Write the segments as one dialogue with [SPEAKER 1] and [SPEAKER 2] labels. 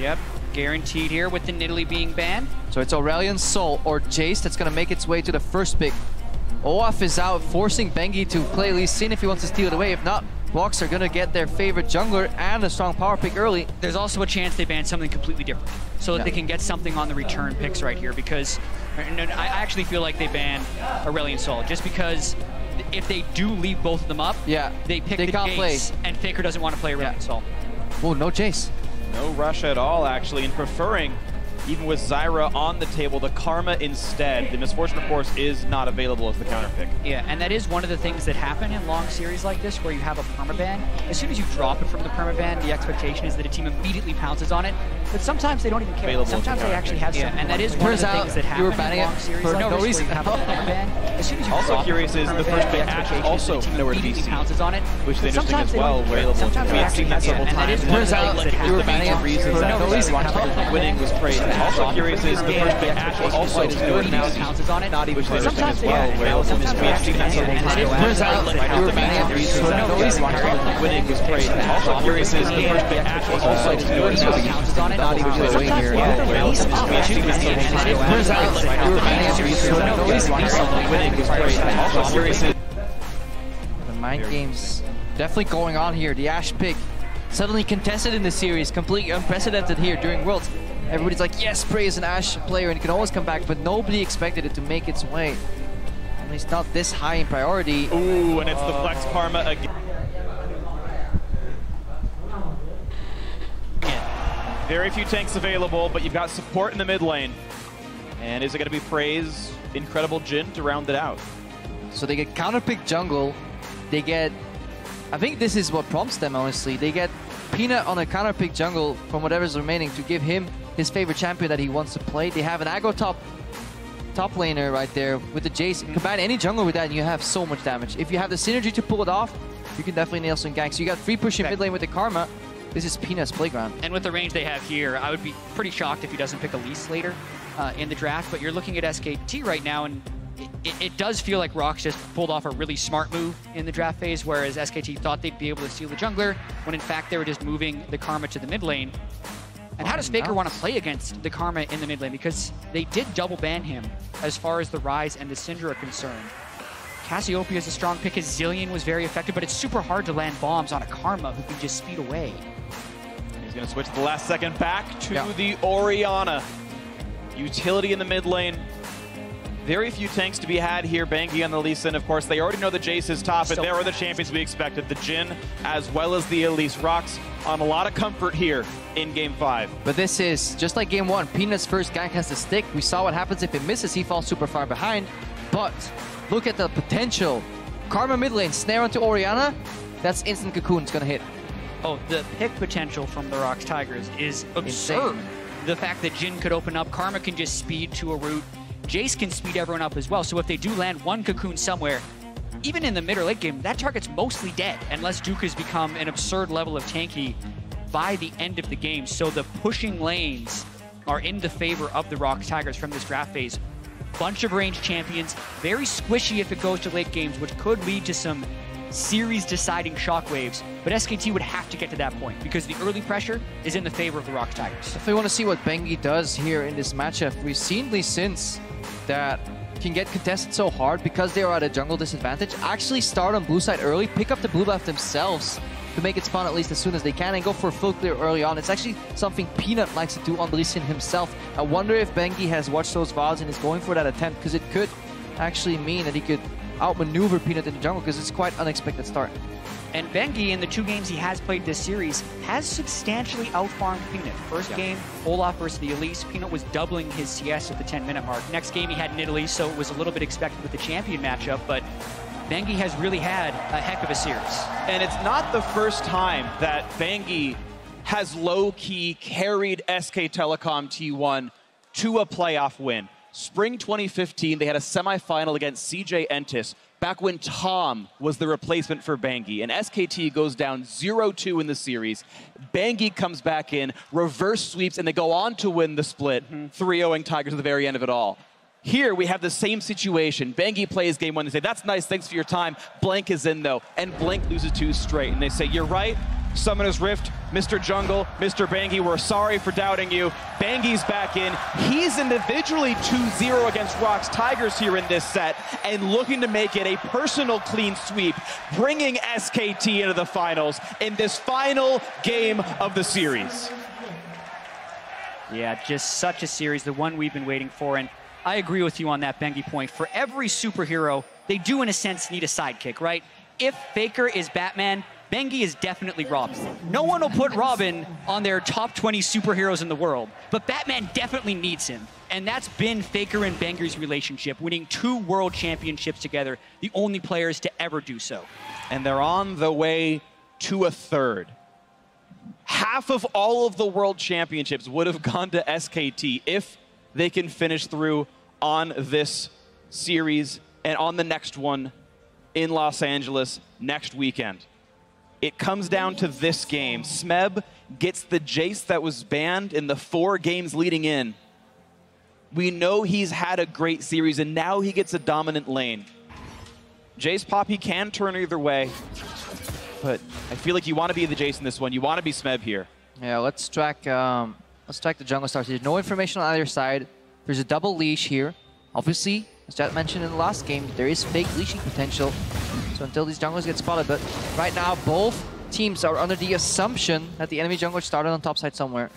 [SPEAKER 1] Yep, guaranteed here with the Nidalee being banned.
[SPEAKER 2] So it's Aurelion Sol or Jace that's going to make its way to the first pick. Olaf is out, forcing Bengi to play Lee Sin if he wants to steal it away. If not, Blocks are going to get their favorite jungler and a strong power pick early.
[SPEAKER 1] There's also a chance they ban something completely different, so that they can get something on the return picks right here, because I actually feel like they ban Aurelion Sol, just because if they do leave both of them up, they pick the Jace, and Faker doesn't want to play Aurelion Sol.
[SPEAKER 2] Oh, no Jace.
[SPEAKER 3] No rush at all, actually, and preferring, even with Zyra on the table, the Karma instead. The Misfortune, of course, is not available as the counter pick.
[SPEAKER 1] Yeah, and that is one of the things that happen in long series like this, where you have a permaban. As soon as you drop it from the permaban, the expectation is that a team immediately pounces on it. But sometimes they don't even care. Sometimes they actually have something. And that is one of the things that happen in long series like
[SPEAKER 2] no reason.
[SPEAKER 1] Have a permaban. As soon as you
[SPEAKER 3] also curious is the first pick Ashe also nowhere to be seen,
[SPEAKER 1] pounces on it,
[SPEAKER 3] which is interesting as well.
[SPEAKER 1] Sometimes they actually have several times.
[SPEAKER 2] Turns out you were banning it
[SPEAKER 3] reasons that
[SPEAKER 2] no reason.
[SPEAKER 3] Winning was praised. Also curious is the first pick Ashe also nowhere to be seen,
[SPEAKER 1] not even
[SPEAKER 3] which is interesting as well. We have seen that several times.
[SPEAKER 2] Turns out you were banning it no reason.
[SPEAKER 3] Winning was praised. Also curious is the first pick Ashe also nowhere to be seen, not even which is interesting as well.
[SPEAKER 2] Turns out you were banning it no reason.
[SPEAKER 3] Winning was praised. Also curious is
[SPEAKER 2] the mind games definitely going on here. The Ashe pick suddenly contested in the series, completely unprecedented here during Worlds. Everybody's like, yes, Prey is an Ashe player and can always come back, but nobody expected it to make its way. At least not this high in priority.
[SPEAKER 3] Ooh, and it's the Flex Karma again. Very few tanks available, but you've got support in the mid lane. And is it going to be Prey's incredible Jhin to round it out?
[SPEAKER 2] So they get counterpick jungle. They get, I think this is what prompts them, honestly. They get Peanut on a counterpick jungle from whatever's remaining to give him his favorite champion that he wants to play. They have an aggro top laner right there with the Jace. Combine any jungle with that and you have so much damage. If you have the synergy to pull it off, you can definitely nail some ganks. So you got free push in mid lane with the Karma. This is Peanut's playground.
[SPEAKER 1] And with the range they have here, I would be pretty shocked if he doesn't pick Elise later in the draft. But you're looking at SKT right now, and it does feel like Rox just pulled off a really smart move in the draft phase, whereas SKT thought they'd be able to steal the jungler, when in fact they were just moving the Karma to the mid lane. And how does Faker want to play against the Karma in the mid lane? Because they did double ban him as far as the Ryze and the Syndra are concerned. Cassiopeia is a strong pick. His Zillion was very effective, but it's super hard to land bombs on a Karma who can just speed away.
[SPEAKER 3] He's going to switch the last second back to the Orianna. Utility in the mid lane. Very few tanks to be had here. Bengi on the Lee Sin, of course. They already know the Jace is top, and there are the champions we expected. The Jhin, as well as the Elise. Rox on a lot of comfort here in Game 5.
[SPEAKER 2] But this is, just like Game 1, Peanut's first gank has to stick. We saw what happens if it misses. He falls super far behind. But look at the potential. Karma mid lane, snare onto Orianna. That's instant cocoon. It's going to hit.
[SPEAKER 1] Oh, the pick potential from the Rox Tigers is absurd. Insane. The fact that Jhin could open up, Karma can just speed to a route. Jace can speed everyone up as well, so if they do land one cocoon somewhere, even in the mid or late game, that target's mostly dead, unless Duke has become an absurd level of tanky by the end of the game. So the pushing lanes are in the favor of the Rox Tigers from this draft phase. Bunch of ranged champions, very squishy if it goes to late games, which could lead to some series-deciding shockwaves, but SKT would have to get to that point because the early pressure is in the favor of the Rox Tigers.
[SPEAKER 2] If we want to see what Bengi does here in this matchup, we've seen Lee Sins that can get contested so hard because they are at a jungle disadvantage. Actually start on blue side early, pick up the blue buff themselves to make it spawn at least as soon as they can and go for a full clear early on. It's actually something Peanut likes to do on Lee Sin himself. I wonder if Bengi has watched those VODs and is going for that attempt, because it could actually mean that he could outmaneuver Peanut in the jungle, because it's quite unexpected start.
[SPEAKER 1] And Bengi, in the 2 games he has played this series, has substantially outfarmed Peanut. First game, Olaf versus the Elise. Peanut was doubling his CS at the 10-minute mark. Next game he had Nidalee, so it was a little bit expected with the champion matchup, but Bengi has really had a heck of a series.
[SPEAKER 3] And it's not the first time that Bengi has low-key carried SK Telecom T1 to a playoff win. Spring 2015, they had a semifinal against CJ Entis, back when Tom was the replacement for Bengi. And SKT goes down 0-2 in the series. Bengi comes back in, reverse sweeps, and they go on to win the split, 3-0ing Tigers at the very end of it all. Here, we have the same situation. Bengi plays game 1. They say, that's nice, thanks for your time. Blank is in, though. And Blank loses 2 straight. And they say, you're right, Summoner's Rift Mr. Jungle, Mr. Bengi, we're sorry for doubting you. Bengi's back in. He's individually 2-0 against Rox Tigers here in this set and looking to make it a personal clean sweep, bringing SKT into the finals in this final game of the series.
[SPEAKER 1] Yeah, just such a series, the one we've been waiting for. And I agree with you on that Bengi point. For every superhero, they do in a sense need a sidekick, right? If Faker is Batman, Bengi is definitely Robin. No one will put Robin on their top 20 superheroes in the world, but Batman definitely needs him. And that's been Faker and Bengi's relationship, winning 2 world championships together, the only players to ever do so.
[SPEAKER 3] And they're on the way to a third. Half of all of the world championships would have gone to SKT if they can finish through on this series and on the next one in Los Angeles next weekend. It comes down to this game. Smeb gets the Jace that was banned in the 4 games leading in. We know he's had a great series, and now he gets a dominant lane. Jace pop, he can turn either way, but I feel like you want to be the Jace in this one. You want to be Smeb here.
[SPEAKER 2] Yeah, let's track the jungle stars. There's no information on either side. There's a double leash here. Obviously, as Jet mentioned in the last game, there is fake leashing potential. So until these junglers get spotted, but right now both teams are under the assumption that the enemy jungler started on top side somewhere.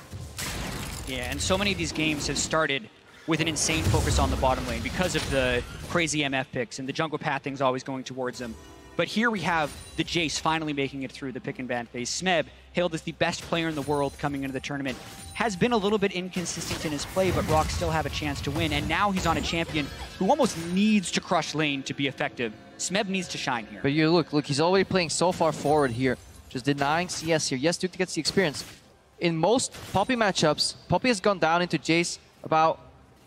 [SPEAKER 1] Yeah, and so many of these games have started with an insane focus on the bottom lane because of the crazy MF picks and the jungle pathing's always going towards them. But here we have the Jace finally making it through the pick and ban phase. Smeb, hailed as the best player in the world coming into the tournament, has been a little bit inconsistent in his play, but Rock still have a chance to win. And now he's on a champion who almost needs to crush lane to be effective. Smeb needs to shine here.
[SPEAKER 2] But you look, he's already playing so far forward here, just denying CS here. Yes, Duke gets the experience. In most Poppy matchups, Poppy has gone down into Jace about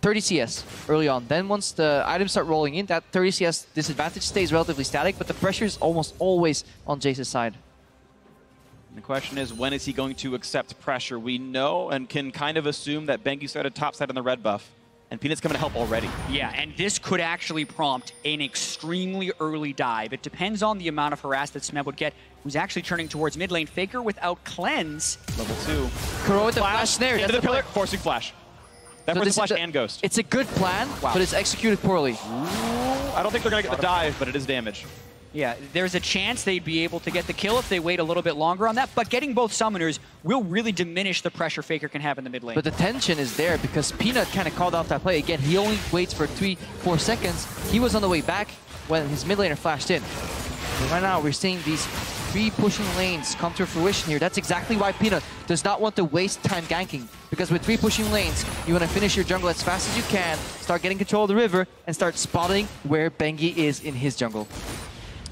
[SPEAKER 2] 30 CS early on. Then once the items start rolling in, that 30 CS disadvantage stays relatively static, but the pressure is almost always on Jace's side.
[SPEAKER 3] The question is, when is he going to accept pressure? We know and can kind of assume that Bengi started top side on the red buff, and Peanut's coming to help already.
[SPEAKER 1] Yeah, and this could actually prompt an extremely early dive. It depends on the amount of harass that Smeb would get, who's actually turning towards mid lane. Faker without cleanse.
[SPEAKER 3] Level 2.
[SPEAKER 2] Kuro with the flash snare.
[SPEAKER 3] Into the pillar, forcing flash. That forces flash and ghost.
[SPEAKER 2] It's a good plan, but it's executed poorly.
[SPEAKER 3] I don't think they're going to get the dive, but it is damage.
[SPEAKER 1] Yeah, there's a chance they'd be able to get the kill if they wait a little bit longer on that, but getting both summoners will really diminish the pressure Faker can have in the mid lane.
[SPEAKER 2] But the tension is there because Peanut kind of called off that play. Again, he only waits for 3-4 seconds. He was on the way back when his mid laner flashed in. And right now, we're seeing these 3 pushing lanes come to fruition here. That's exactly why Peanut does not want to waste time ganking. Because with 3 pushing lanes, you want to finish your jungle as fast as you can, start getting control of the river, and start spotting where Bengi is in his jungle.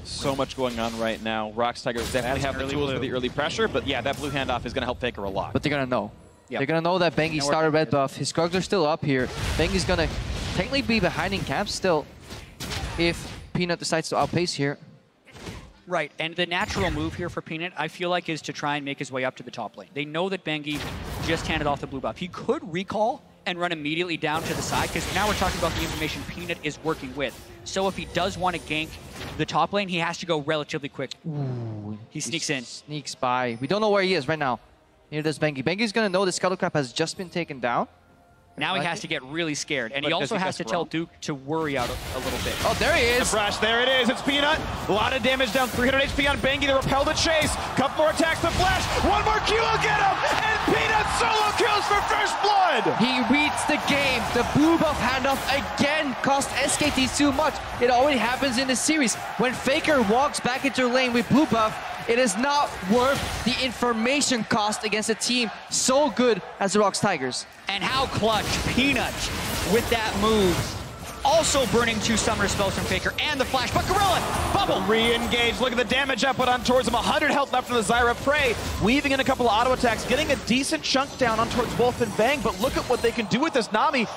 [SPEAKER 3] So much going on right now. Rox Tigers definitely have the tools for the early pressure, but yeah, that blue handoff is going to help Faker a lot.
[SPEAKER 2] But they're going to know.
[SPEAKER 1] Yep.
[SPEAKER 2] They're going to know that Bengi started red buff. His Skrugs are still up here. Bengi's going to technically be behind in camp still if Peanut decides to outpace here.
[SPEAKER 1] Right, and the natural move here for Peanut, I feel like, is to try and make his way up to the top lane. They know that Bengi just handed off the blue buff. He could recall and run immediately down to the side, because now we're talking about the information Peanut is working with. So if he does want to gank the top lane, he has to go relatively quick.
[SPEAKER 2] Ooh,
[SPEAKER 1] he sneaks in.
[SPEAKER 2] Sneaks by. We don't know where he is right now. Neither does Bengi. Bengi's going to know the Scuttlecrab has just been taken down.
[SPEAKER 1] Now he has to get really scared, and he also has to tell Duke to worry out a little bit.
[SPEAKER 2] Oh, there he is!
[SPEAKER 3] The brush, there it is, it's Peanut. A lot of damage down, 300 HP on Bengi, the repel the chase. Couple more attacks, the flash, one more Q will get him, and Peanut solo kills for first blood!
[SPEAKER 2] He reads the game. The blue buff handoff again cost SKT too much. It already happens in the series. When Faker walks back into lane with blue buff, it is not worth the information cost against a team so good as the Rox Tigers.
[SPEAKER 1] And how clutch Peanut with that move. Also burning 2 summoner spells from Faker and the flash, but Gorilla, bubble!
[SPEAKER 3] Re-engage, look at the damage output on towards him, 100 health left from the Zyra Prey, weaving in a couple of auto attacks, getting a decent chunk down on towards Wolf and Bang, but look at what they can do with this Nami.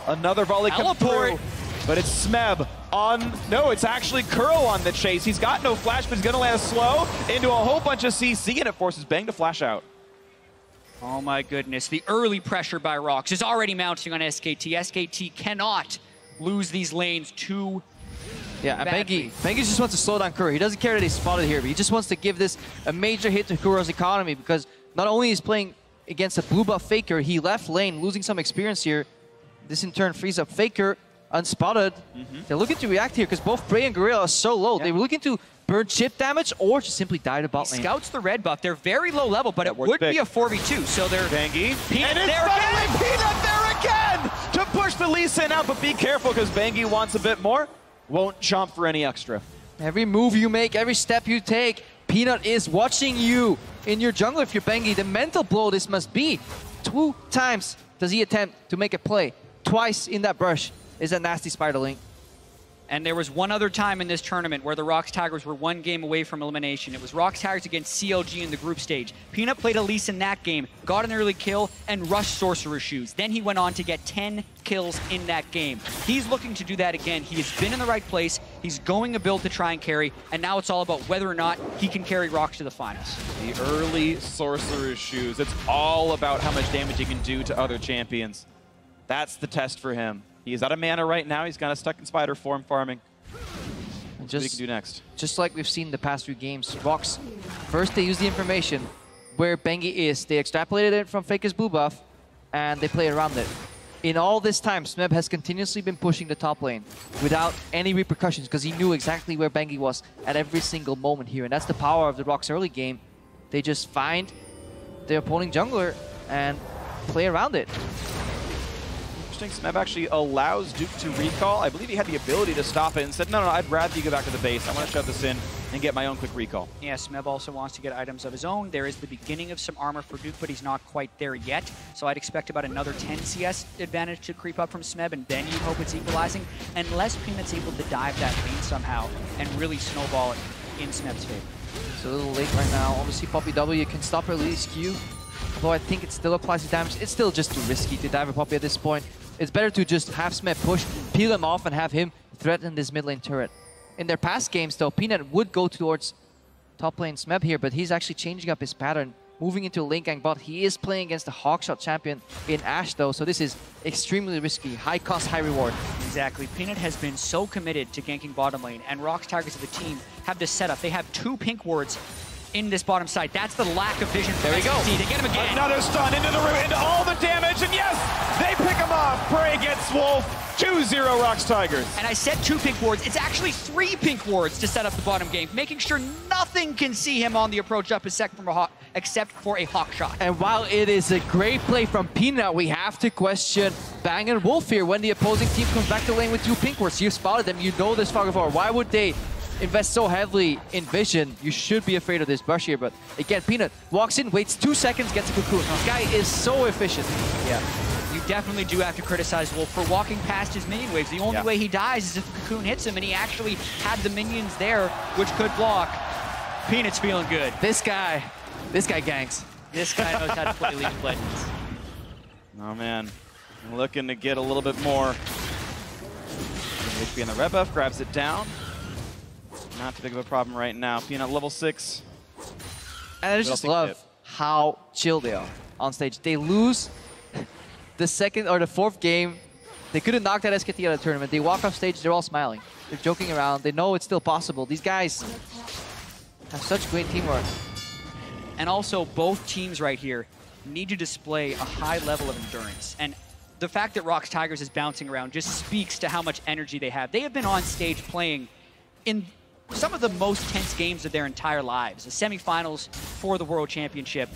[SPEAKER 3] Another volley comes through, but it's Smeb on, no, it's actually Kuro on the chase. He's got no flash, but he's gonna land slow into a whole bunch of CC, and it forces Bang to flash out.
[SPEAKER 1] Oh my goodness, the early pressure by Rox is already mounting on SKT. SKT cannot lose these lanes too
[SPEAKER 2] Yeah, and
[SPEAKER 1] badly.
[SPEAKER 2] Bengi just wants to slow down Kuro. He doesn't care that he's spotted here, but he just wants to give this a major hit to Kuro's economy because not only is playing against a blue buff Faker, he left lane, losing some experience here. This in turn frees up Faker, unspotted. They're looking to react here because both Prey and Gorilla are so low. They were looking to burn chip damage or just simply die to bot lane.
[SPEAKER 1] Scouts the red buff. They're very low level, but it would be a 4v2. So they're
[SPEAKER 3] Bangy.
[SPEAKER 1] Peanut
[SPEAKER 3] And it's
[SPEAKER 1] there
[SPEAKER 3] finally
[SPEAKER 1] again.
[SPEAKER 3] Peanut there again to push the Lee Sin out, but be careful because Bangy wants a bit more. Won't jump for any extra.
[SPEAKER 2] Every move you make, every step you take, Peanut is watching you in your jungle if you're Bangy. The mental blow this must be. 2 times does he attempt to make a play. Twice in that brush is a nasty spider link.
[SPEAKER 1] And there was one other time in this tournament where the Rocks Tigers were 1 game away from elimination. It was Rocks Tigers against CLG in the group stage. Peanut played Elise in that game, got an early kill, and rushed Sorcerer's Shoes. Then he went on to get 10 kills in that game. He's looking to do that again. He has been in the right place. He's going a build to try and carry, and now it's all about whether or not he can carry Rocks to the finals.
[SPEAKER 3] The early Sorcerer's Shoes. It's all about how much damage he can do to other champions. That's the test for him. He's out of mana right now. He's kind of stuck in spider form farming. What he can do next.
[SPEAKER 2] Just like we've seen the past few games, Rocks, first they use the information where Bangy is. They extrapolated it from Faker's blue buff, and they play around it. In all this time, Smeb has continuously been pushing the top lane without any repercussions because he knew exactly where Bangy was at every single moment here. And that's the power of the Rocks early game. They just find their opponent jungler and play around it.
[SPEAKER 3] Smeb actually allows Duke to recall. I believe he had the ability to stop it and said, no, I'd rather you go back to the base. I want to shove this in and get my own quick recall.
[SPEAKER 1] Yeah, Smeb also wants to get items of his own. There is the beginning of some armor for Duke, but he's not quite there yet. So I'd expect about another 10 CS advantage to creep up from Smeb, and then you hope it's equalizing, unless Peanut's able to dive that lane somehow and really snowball it in Smeb's favor.
[SPEAKER 2] It's a little late right now. Obviously, Poppy W can stop her Lily's Q. Although I think it still applies to damage. It's still just too risky to dive a Poppy at this point. It's better to just have Smeb push, peel him off, and have him threaten this mid lane turret. In their past games, though, Peanut would go towards top lane Smeb here, but he's actually changing up his pattern, moving into lane gang bot. He is playing against the Hawkshot champion in Ashe, though, so this is extremely risky. High cost, high reward.
[SPEAKER 1] Exactly. Peanut has been so committed to ganking bottom lane, and Rocks Tigers of the team have this setup. They have 2 pink wards in this bottom side. That's the lack of vision. There we go. They get him again.
[SPEAKER 3] Another stun into the root, into all the damage, and yes, they pick him off. Prey gets Wolf. 2-0 Rocks Tigers.
[SPEAKER 1] And I said 2 pink wards. It's actually 3 pink wards to set up the bottom game, making sure nothing can see him on the approach up a sec from a hawk, except for a hawk shot.
[SPEAKER 2] And while it is a great play from Peanut, we have to question Bang and Wolf here when the opposing team comes back to lane with 2 pink wards. You spotted them. You know this far before. Why would they invest so heavily in vision? You should be afraid of this brush here, but again, Peanut walks in, waits 2 seconds, gets a cocoon. This guy is so efficient.
[SPEAKER 1] Yeah. You definitely do have to criticize Wolf for walking past his minion waves. The only way he dies is if the cocoon hits him, and he actually had the minions there, which could block. Peanut's feeling good.
[SPEAKER 2] This guy ganks.
[SPEAKER 1] This guy knows how to play League of Legends.
[SPEAKER 3] Oh man, looking to get a little bit more. HP on the red buff, grabs it down. Not too big of a problem right now. Peanut level 6.
[SPEAKER 2] And I just love how chill they are on stage. They lose the 2nd or the 4th game. They couldn't knock that SKT out of the tournament. They walk off stage, they're all smiling. They're joking around. They know it's still possible. These guys have such great teamwork.
[SPEAKER 1] And also, both teams right here need to display a high level of endurance. And the fact that Rocks Tigers is bouncing around just speaks to how much energy they have. They have been on stage playing in some of the most tense games of their entire lives. The semifinals for the World Championship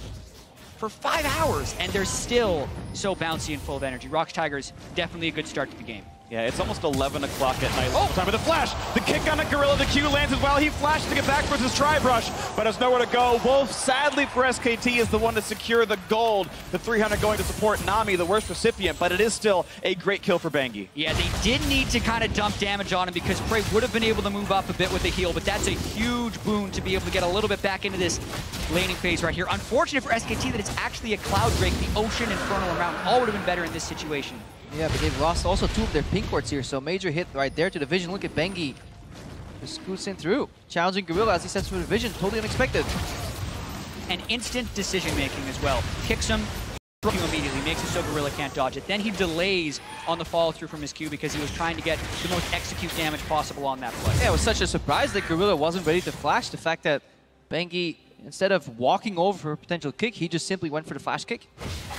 [SPEAKER 1] for 5 hours, and they're still so bouncy and full of energy. Rocks Tigers, definitely a good start to the game.
[SPEAKER 3] Yeah, it's almost 11 o'clock at night. Oh, time for the flash. The kick on a Gorilla. The Q lands as well. He flashed to get back towards his tri-brush, but has nowhere to go. Wolf, sadly for SKT, is the one to secure the gold. The 300 going to support Nami, the worst recipient, but it is still a great kill for Bangy.
[SPEAKER 1] Yeah, they did need to kind of dump damage on him because Prey would have been able to move up a bit with the heal, but that's a huge boon to be able to get a little bit back into this laning phase right here. Unfortunate for SKT that it's actually a Cloud Drake. The Ocean, Infernal, and Mountain all would have been better in this situation.
[SPEAKER 2] Yeah, but they've lost also 2 of their pink wards here, so major hit right there to the vision. Look at Bangy. Just scoots in through. Challenging Gorilla as he sets for the vision. Totally unexpected.
[SPEAKER 1] And instant decision-making as well. Kicks him immediately, makes it so Gorilla can't dodge it. Then he delays on the follow-through from his Q because he was trying to get the most execute damage possible on that play.
[SPEAKER 2] Yeah, it was such a surprise that Gorilla wasn't ready to flash. The fact that Bangy instead of walking over for a potential kick, he just simply went for the flash kick.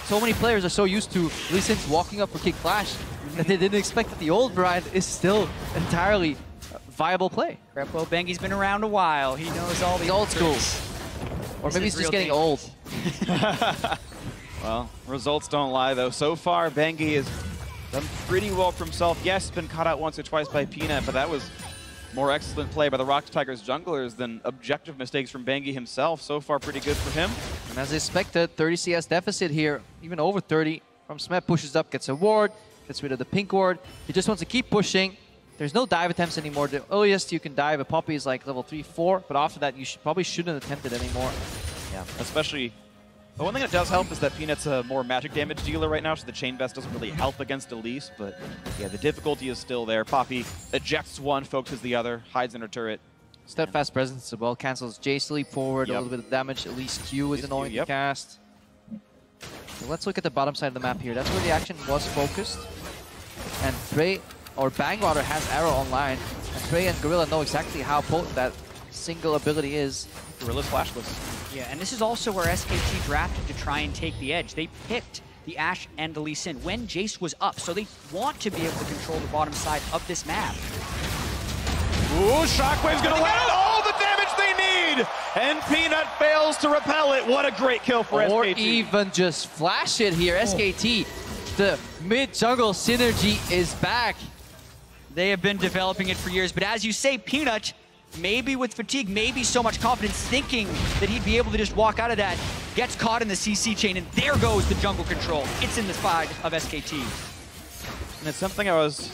[SPEAKER 2] So many players are so used to Lee Sin's walking up for kick flash that they didn't expect that the old variant is still entirely viable play.
[SPEAKER 1] Well, Bengi's been around a while. He knows all the
[SPEAKER 2] old school. Or maybe he's just getting old.
[SPEAKER 3] Well, results don't lie, though. So far, Bengi has done pretty well for himself. Yes, been caught out once or twice by Peanut, but that was more excellent play by the Rock Tigers junglers than objective mistakes from Bengi himself. So far, pretty good for him.
[SPEAKER 2] And as expected, 30 CS deficit here, even over 30. From Smet pushes up, gets a ward, gets rid of the pink ward. He just wants to keep pushing. There's no dive attempts anymore. The earliest you can dive a Poppy is like level 3, 4, but after that you probably shouldn't attempt it anymore.
[SPEAKER 3] Yeah, especially. The one thing that does help is that Peanut's a more magic damage dealer right now, so the Chain Vest doesn't really help against Elise, but yeah, the difficulty is still there. Poppy ejects one, focuses the other, hides in her turret.
[SPEAKER 2] Steadfast presence as well, cancels Jay's leap forward, a little bit of damage. Elise Q is annoying to cast. So let's look at the bottom side of the map here. That's where the action was focused. And Trey, or Bangwater, has Arrow online. And Trey and Gorilla know exactly how potent that single ability is.
[SPEAKER 3] Gorilla's flashless.
[SPEAKER 1] Yeah, and this is also where SKT drafted to try and take the edge. They picked the Ashe and the Lee Sin when Jace was up, so they want to be able to control the bottom side of this map.
[SPEAKER 3] Ooh, Shockwave's gonna land all the damage they need! And Peanut fails to repel it. What a great kill for SKT.
[SPEAKER 2] Or even just flash it here. SKT, the mid-jungle synergy is back.
[SPEAKER 1] They have been developing it for years, but as you say, Peanut, maybe with fatigue, maybe so much confidence, thinking that he'd be able to just walk out of that, gets caught in the CC chain, and there goes the jungle control. It's in the side of SKT.
[SPEAKER 3] And it's something I was...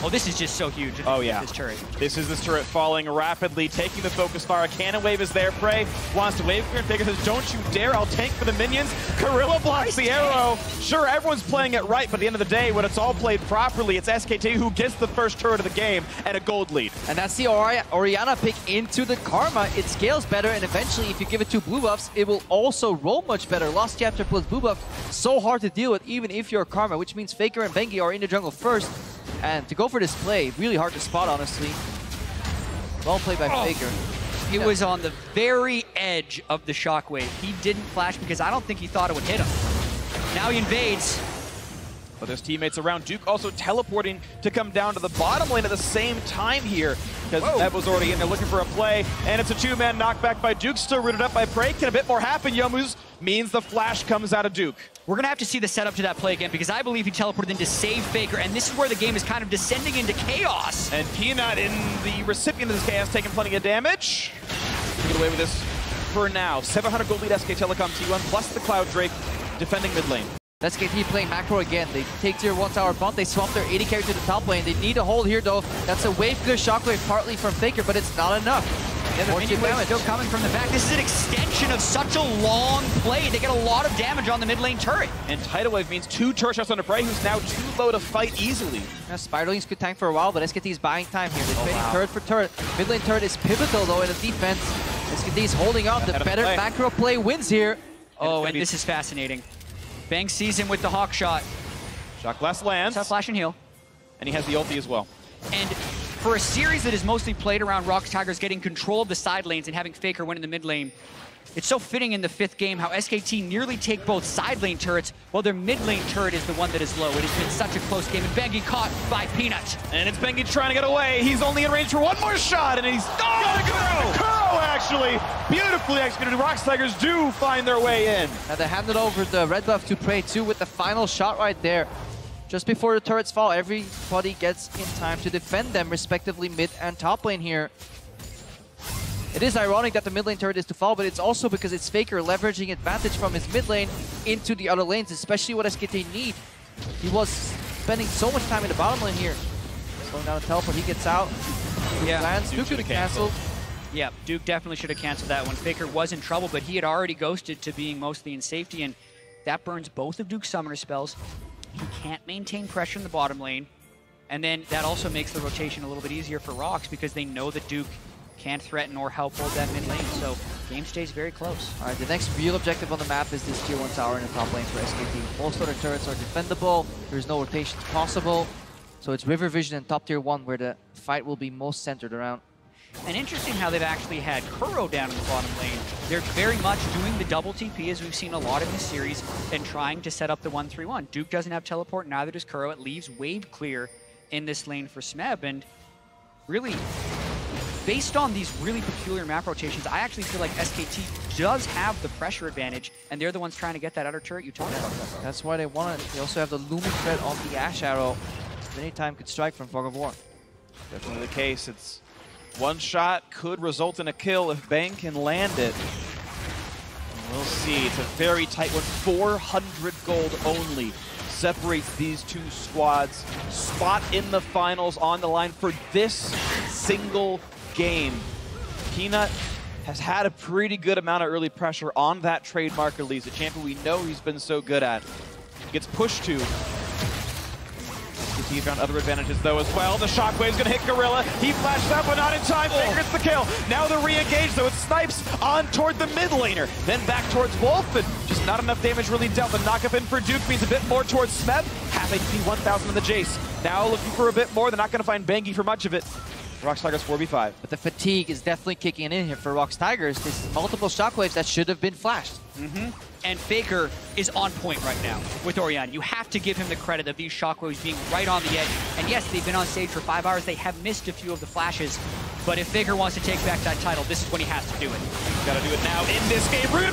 [SPEAKER 1] Oh, this is just so huge.
[SPEAKER 3] Oh, yeah.
[SPEAKER 1] This turret.
[SPEAKER 3] This is this turret falling rapidly, taking the focus fire. A cannon wave is there. Prey wants to wave clear. Faker says, don't you dare, I'll tank for the minions. Gorilla blocks the arrow. Sure, everyone's playing it right, but at the end of the day, when it's all played properly, it's SKT who gets the first turret of the game and a gold lead.
[SPEAKER 2] And that's the Orianna pick into the Karma. It scales better, and eventually, if you give it 2 blue buffs, it will also roll much better. Lost Chapter plus blue buff, so hard to deal with, even if you're Karma, which means Faker and Bengi are in the jungle first. And to go for this play, really hard to spot, honestly. Well played by Faker.
[SPEAKER 1] It was on the very edge of the shockwave. He didn't flash because I don't think he thought it would hit him. Now he invades.
[SPEAKER 3] But there's teammates around. Duke also teleporting to come down to the bottom lane at the same time here, because Ev was already in there looking for a play, and it's a 2-man knockback by Duke, still rooted up by Prey. Can a bit more happen? Yomu's means the flash comes out of Duke.
[SPEAKER 1] We're going to have to see the setup to that play again, because I believe he teleported in to save Faker, and this is where the game is kind of descending into chaos.
[SPEAKER 3] And Peanut, in the recipient of this chaos, taking plenty of damage. Get away with this for now. 700 gold lead SK Telecom T1, plus the Cloud Drake defending mid lane.
[SPEAKER 2] SKT playing macro again. They take tier 1 tower bump. They swap their 80 carry to the top lane. They need a hold here, though. That's a wave clear shockwave partly from Faker, but it's not enough.
[SPEAKER 1] Yeah, the minion wave still coming from the back. This is an extension of such a long play. They get a lot of damage on the mid lane turret.
[SPEAKER 3] And Tidal Wave means 2 turret shots on Prey, who's now too low to fight easily.
[SPEAKER 2] Yeah, Spiderlings could tank for a while, but SKT is buying time here. They're trading turret for turret. Mid lane turret is pivotal, though, in the defense. SKT is holding up. The better macro play wins here.
[SPEAKER 1] Oh, and this is fascinating. Bang sees him with the hawk shot.
[SPEAKER 3] Shock Blast lands.
[SPEAKER 1] It's flash and heal.
[SPEAKER 3] And he has the ulti as well.
[SPEAKER 1] And for a series that is mostly played around Rock Tigers getting control of the side lanes and having Faker win in the mid lane, it's so fitting in the 5th game how SKT nearly take both side lane turrets while their mid lane turret is the one that is low. It has been such a close game, and Bengi caught by Peanut.
[SPEAKER 3] And it's Bengi trying to get away. He's only in range for one more shot, and he's gonna go! Kuro, actually! Beautifully executed. Rock Tigers do find their way in.
[SPEAKER 2] Now they handed over the red buff to Prey 2 with the final shot right there. Just before the turrets fall, everybody gets in time to defend them, respectively mid and top lane here. It is ironic that the mid lane turret is to fall, but it's also because it's Faker leveraging advantage from his mid lane into the other lanes, especially what SKT need. He was spending so much time in the bottom lane here. Slowing down the teleport, he gets out.
[SPEAKER 1] Yeah,
[SPEAKER 2] lands. Duke could have canceled.
[SPEAKER 1] Yeah, Duke definitely should have canceled that one. Faker was in trouble, but he had already ghosted to being mostly in safety, and that burns both of Duke's summoner spells. He can't maintain pressure in the bottom lane, and then that also makes the rotation a little bit easier for Rocks because they know that Duke can't threaten or help hold that mid lane, so game stays very close.
[SPEAKER 2] All right, the next real objective on the map is this tier 1 tower in the top lane for SKT. Most other turrets are defendable, there's no rotations possible, so it's River Vision and top tier 1 where the fight will be most centered around.
[SPEAKER 1] And interesting how they've actually had Kuro down in the bottom lane They're very much doing the double TP, as we've seen a lot in this series, and trying to set up the 1-3-1. Duke doesn't have teleport, neither does Kuro. It leaves wave clear in this lane for Smeb, and really, based on these really peculiar map rotations, I actually feel like SKT does have the pressure advantage, and they're the ones trying to get that outer turret you talked about.
[SPEAKER 2] That's why they want it. They also have the looming threat on the Ash Arrow. Anytime could strike from Fog of War.
[SPEAKER 3] Definitely the case. It's one shot could result in a kill if Bang can land it. And we'll see. It's a very tight one. 400 gold only separates these two squads. Spot in the finals on the line for this single game. Peanut has had a pretty good amount of early pressure on that trademark release, a champion we know he's been so good at. Gets pushed to. He found other advantages though as well. The shockwave's gonna hit Gorilla. He flashed up, but not in time. Gets the kill. Now they're re-engaged, though. It snipes on toward the mid laner. Then back towards Wolf, and just not enough damage really dealt. The knockup in for Duke means a bit more towards Smeb. Half HP, 1,000 in the Jace. Now looking for a bit more. They're not gonna find Bangi for much of it. Rox Tigers 4v5.
[SPEAKER 2] But the fatigue is definitely kicking in here for Rox Tigers. There's multiple shockwaves that should have been flashed.
[SPEAKER 1] And Faker is on point right now with Orion. You have to give him the credit of these shockwaves being right on the edge. And yes, they've been on stage for 5 hours. They have missed a few of the flashes. But if Faker wants to take back that title, this is when he has to do it.
[SPEAKER 3] He's got to do it now in this game.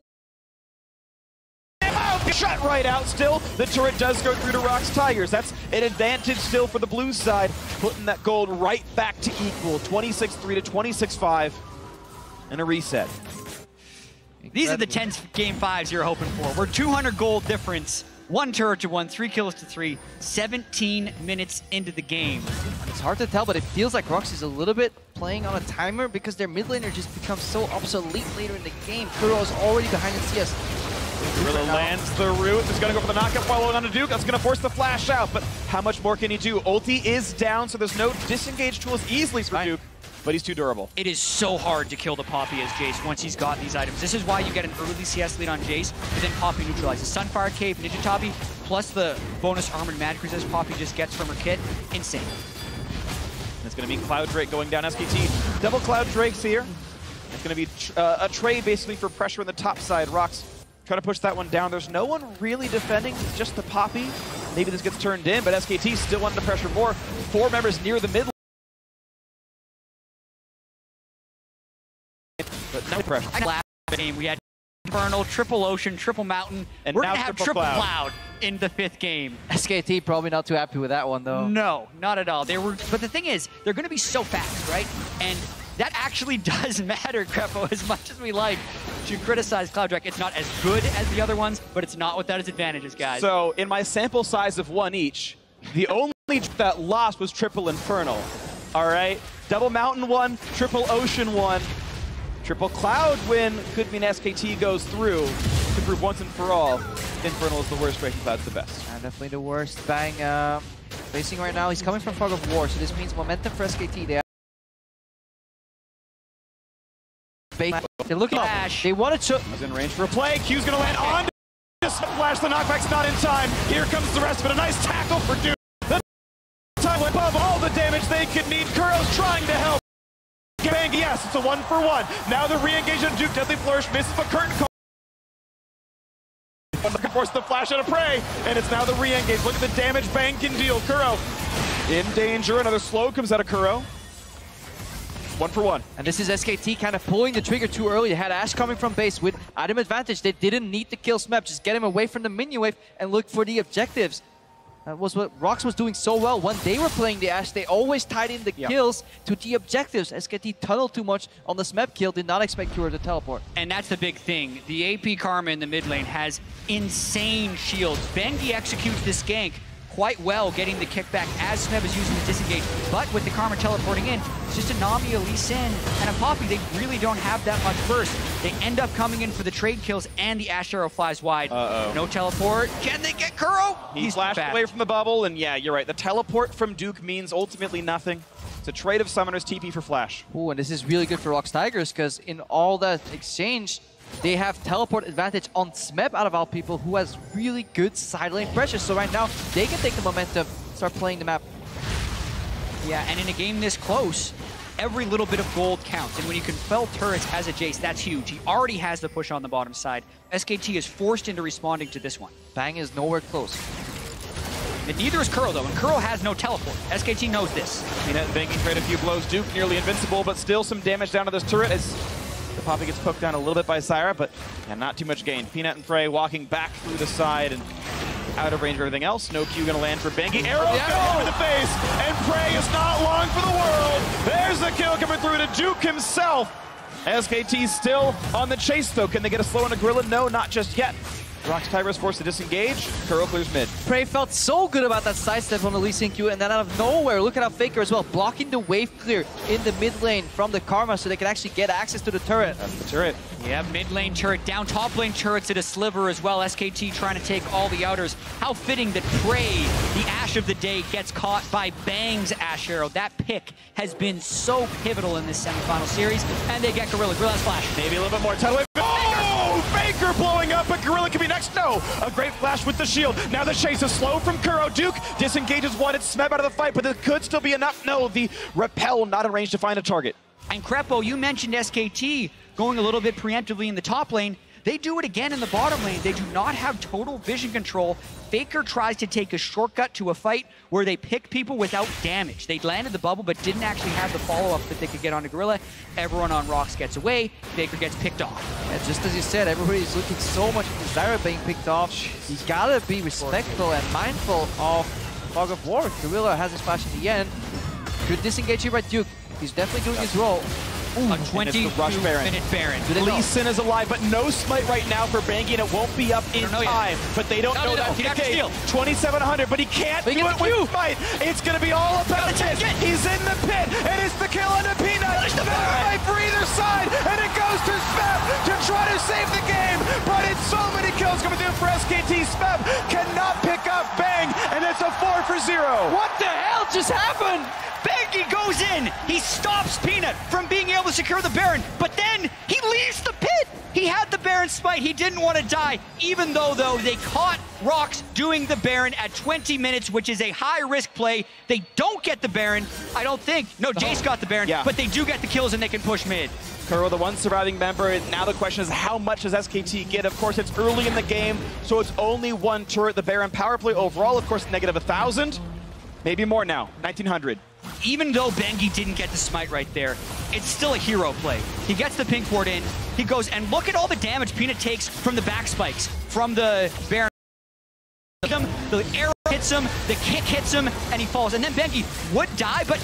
[SPEAKER 3] Shot right out still. The turret does go through to Rox Tigers. That's an advantage still for the blue side, putting that gold right back to equal. 26-3 to 26-5 and a reset.
[SPEAKER 1] These are the 10 game 5s you're hoping for. We're 200 gold difference, 1 turret to 1, 3 kills to 3, 17 minutes into the game.
[SPEAKER 2] It's hard to tell, but it feels like Rox is a little bit playing on a timer because their mid laner just becomes so obsolete later in the game. Kuro is already behind the CS.
[SPEAKER 3] Gorilla lands the root. He's going to go for the knockup following on to Duke. That's going to force the flash out, but how much more can he do? Ulti is down, so there's no disengage tools easily for Duke, but he's too durable.
[SPEAKER 1] It is so hard to kill the Poppy as Jace once he's got these items. This is why you get an early CS lead on Jace, but then Poppy neutralizes. Sunfire Cape, Ninja Tabi, plus the bonus armored magic resist Poppy just gets from her kit. Insane.
[SPEAKER 3] It's going to be Cloud Drake going down SKT. Double Cloud Drakes here. It's going to be a trade basically for pressure on the top side. Rox trying to push that one down. There's no one really defending, it's just the Poppy. Maybe this gets turned in, but SKT still wanting to pressure more. 4 members near the mid. But no pressure.
[SPEAKER 1] Last game, we had Infernal, Triple Ocean, Triple Mountain, and we're going to have Triple Cloud in the 5th game.
[SPEAKER 2] SKT probably not too happy with that one, though.
[SPEAKER 1] No, not at all. But the thing is, they're going to be so fast, right? And that actually does matter, Crepo, as much as we like to criticize Cloud Drake. It's not as good as the other ones, but it's not without its advantages, guys.
[SPEAKER 3] So, in my sample size of 1 each, the only that lost was Triple Infernal. All right? Double Mountain 1, Triple Ocean 1. Triple Cloud win could mean SKT goes through to prove once and for all Infernal is the worst, Drake and Cloud's the best.
[SPEAKER 2] Definitely the worst. Bang facing right now. He's coming from Fog of War, so this means momentum for SKT. They're looking at They want to
[SPEAKER 3] He's in range for a play. Q's going to land on. Just flash. The knockback's not in time. Here comes the rest of it. A nice tackle for Duke. The time above all the damage they could need. Kuro's trying to help. Bang, yes, it's a 1-for-1. Now the re-engage on Duke. Deadly Flourish misses the curtain call. Force the flash out of prey, and it's now the re-engage. Look at the damage Bang can deal. Kuro in danger. Another slow comes out of Kuro. 1-for-1.
[SPEAKER 2] And this is SKT kind of pulling the trigger too early. They had Ash coming from base with item advantage. They didn't need to kill Smeb. Just get him away from the minion wave and look for the objectives. That was what Rox was doing so well. When they were playing the Ash, they always tied in the kills to the objectives. SKT tunneled too much on the Smeb kill, did not expect Kuro to teleport.
[SPEAKER 1] And that's the big thing. The AP Karma in the mid lane has insane shields. Bengi executes this gank quite well, getting the kickback as Smeb is using the disengage. But with the Karma teleporting in, it's just a Nami, a Lee Sin, and a Poppy. They really don't have that much burst. They end up coming in for the trade kills, and the Ash Arrow flies wide. No teleport. Can they get Kuro?
[SPEAKER 3] He's flashed away from the bubble, and yeah, you're right. The teleport from Duke means ultimately nothing. It's a trade of Summoner's TP for Flash.
[SPEAKER 2] Ooh, and this is really good for Rox Tigers, because in all that exchange, they have teleport advantage on Smeb out of all people, who has really good side lane pressure. So right now, they can take the momentum, start playing the map.
[SPEAKER 1] Yeah, and in a game this close, every little bit of gold counts. And when you can fell turrets as a Jace, that's huge. He already has the push on the bottom side. SKT is forced into responding to this one.
[SPEAKER 2] Bang is nowhere close.
[SPEAKER 1] And neither is Kuro, though, and Kuro has no teleport. SKT knows this.
[SPEAKER 3] Peanut and Bangy trade a few blows. Duke nearly invincible, but still some damage down to this turret as the Poppy gets poked down a little bit by Syra, but yeah, not too much gain. Peanut and Frey walking back through the side and out of range of everything else. No Q gonna land for Bangy. Arrow go in the face, and Frey is not long for the world. There's the kill coming through to Duke himself. SKT still on the chase, though. Can they get a slow on a Gorilla? No, not just yet. Rox Tiger's forced to disengage. Kuro clears mid.
[SPEAKER 2] Prey felt so good about that sidestep on the Lee Sin Q, and then out of nowhere, look at how Faker as well, blocking the wave clear in the mid lane from the Karma so they can actually get access to the turret.
[SPEAKER 3] That's the turret.
[SPEAKER 1] Yeah, mid lane turret down, top lane turrets at a sliver as well. SKT trying to take all the outers. How fitting that Prey, the Ashe of the day, gets caught by Bang's Ashe Arrow. That pick has been so pivotal in this semifinal series, and they get Gorilla. Gorilla's flash.
[SPEAKER 3] Maybe a little bit more tidal wave. Oh! Faker blowing up, but Gorilla can be next. No! A great flash with the shield. Now the chase is slow from Kuro. Duke disengages one. It's Smeb out of the fight, but it could still be enough. No, the repel not in range to find a target.
[SPEAKER 1] And Crepo, you mentioned SKT going a little bit preemptively in the top lane. They do it again in the bottom lane. They do not have total vision control. Faker tries to take a shortcut to a fight where they pick people without damage. They landed the bubble, but didn't actually have the follow-up that they could get onto Gorilla. Everyone on Rox gets away. Faker gets picked off.
[SPEAKER 2] Yeah, just as you said, everybody's looking so much at Zyra being picked off. You gotta be respectful and mindful of Fog of War. Gorilla has his flash in the end. Good disengage here by Duke. He's definitely doing his role.
[SPEAKER 1] Ooh, a 22-minute Baron.
[SPEAKER 3] Lee Sin is alive, but no smite right now for Bangy, and it won't be up in time. But they don't know that. Okay, 2,700, but he can't do it with smite. It's going to be all about this. He's in the pit, and it's the kill on the Peanut. The fight for either side, and it goes to Smeb to try to save the game. But it's so many kills coming through for SKT. Smeb cannot pick up Bang, and it's a 4 for 0.
[SPEAKER 2] What the hell just happened?
[SPEAKER 1] Bangy goes in. He stops Peanut from being able to secure the Baron, but then he leaves the pit. He had the Baron smite. He didn't want to die, even though they caught Rox doing the Baron at 20 minutes, which is a high-risk play. They don't get the Baron, I don't think. No, Jace got the Baron, but they do get the kills and they can push mid.
[SPEAKER 3] Kuro, the one surviving member. Now the question is, how much does SKT get? Of course, it's early in the game, so it's only one turret. The Baron power play overall, of course, negative 1,000. Maybe more now, 1,900.
[SPEAKER 1] Even though Bangy didn't get the smite right there, it's still a hero play. He gets the pink ward in, he goes, and look at all the damage Peanut takes from the back spikes, from the Baron. The arrow hits him, the kick hits him, and he falls. And then Bangy would die, but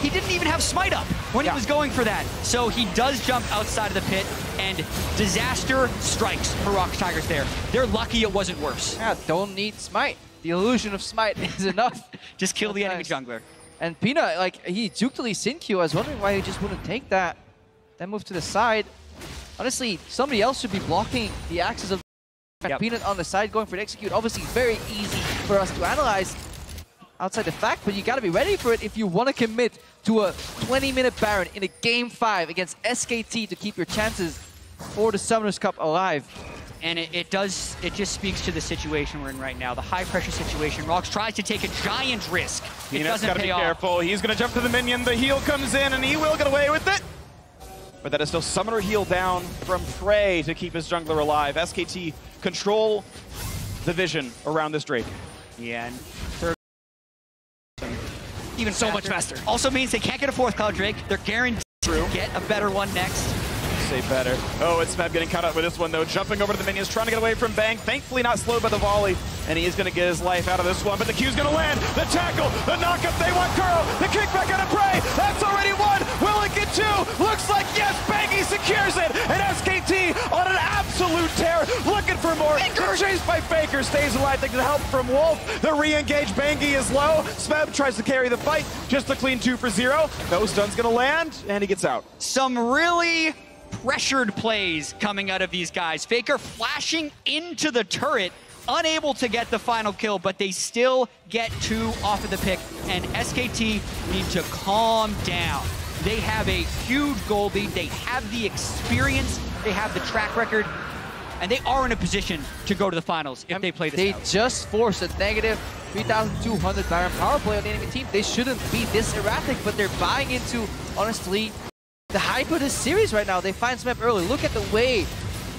[SPEAKER 1] he didn't even have smite up when he was going for that. So he does jump outside of the pit, and disaster strikes for Rox Tigers there. They're lucky it wasn't worse.
[SPEAKER 2] Yeah, don't need smite. The illusion of smite is enough.
[SPEAKER 1] Just kill the enemy jungler.
[SPEAKER 2] And Peanut, like, he juked the Lee Sin Q. I was wondering why he just wouldn't take that. Then move to the side. Honestly, somebody else should be blocking the axis of Peanut on the side, going for an execute. Obviously, very easy for us to analyze outside the fact, but you got to be ready for it if you want to commit to a 20-minute Baron in a Game 5 against SKT to keep your chances for the Summoners Cup alive.
[SPEAKER 1] And it just speaks to the situation we're in right now, the high-pressure situation. Rox tries to take a giant risk. It doesn't
[SPEAKER 3] gotta
[SPEAKER 1] pay
[SPEAKER 3] be careful. He's going to jump to the minion. The heal comes in, and he will get away with it. But that is still Summoner heal down from Frey to keep his jungler alive. SKT control the vision around this Drake.
[SPEAKER 1] Yeah, and third, even so much faster. Also means they can't get a fourth Cloud Drake. They're guaranteed to get a better one next.
[SPEAKER 3] Say better. Oh, it's Smeb getting caught up with this one, though. Jumping over to the minions, trying to get away from Bang. Thankfully not slowed by the volley, and he is going to get his life out of this one. But the Q's going to land. The tackle, the knockup, they want Kuro. The kickback out of Prey. That's already one. Will it get two? Looks like yes, Bangy secures it. And SKT on an absolute tear, looking for more. Chased by Faker, stays alive. Thanks to help from Wolf. The re-engage Bangy is low. Smeb tries to carry the fight. Just a clean 2 for 0. No stun's going to land, and he gets out.
[SPEAKER 1] Some really pressured plays coming out of these guys. Faker flashing into the turret, unable to get the final kill, but they still get 2 off of the pick, and SKT need to calm down. They have a huge goal lead, they have the experience, they have the track record. and they are in a position to go to the finals if they play this
[SPEAKER 2] They
[SPEAKER 1] out.
[SPEAKER 2] just forced a negative 3,200 Baron power play on the enemy team. They shouldn't be this erratic, but they're buying into, honestly, the hype of this series right now. They find Smeb early. Look at the way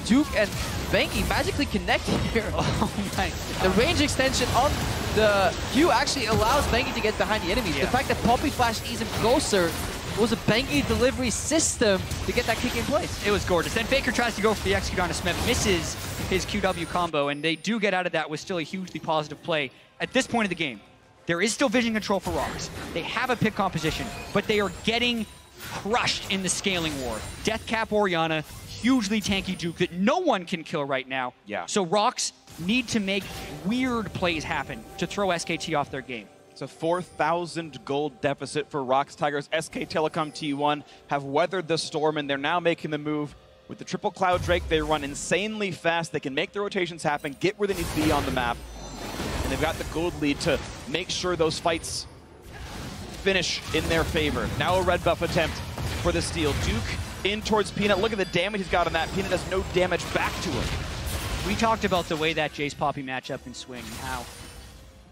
[SPEAKER 2] Duke and Bengi magically connect here.
[SPEAKER 1] Oh my.
[SPEAKER 2] The range extension on the Q actually allows Bengi to get behind the enemies.
[SPEAKER 1] Yeah.
[SPEAKER 2] The fact that Poppy Flash eased him closer was a Bengi delivery system to get that kick in place.
[SPEAKER 1] It was gorgeous. Then Faker tries to go for the execute on a Smeb, misses his QW combo, and they do get out of that with still a hugely positive play. At this point of the game, there is still vision control for Rocks. They have a pick composition, but they are getting crushed in the scaling war. Deathcap Orianna, hugely tanky Duke that no one can kill right now.
[SPEAKER 3] Yeah.
[SPEAKER 1] So Rocks need to make weird plays happen to throw SKT off their game.
[SPEAKER 3] It's a 4,000 gold deficit for Rocks Tigers. SK Telecom T1 have weathered the storm, and they're now making the move. With the triple Cloud Drake, they run insanely fast. They can make the rotations happen, get where they need to be on the map. And they've got the gold lead to make sure those fights finish in their favor. Now a red buff attempt for the steal. Duke in towards Peanut. Look at the damage he's got on that. Peanut has no damage back to him.
[SPEAKER 1] We talked about the way that Jace Poppy matchup can swing, and how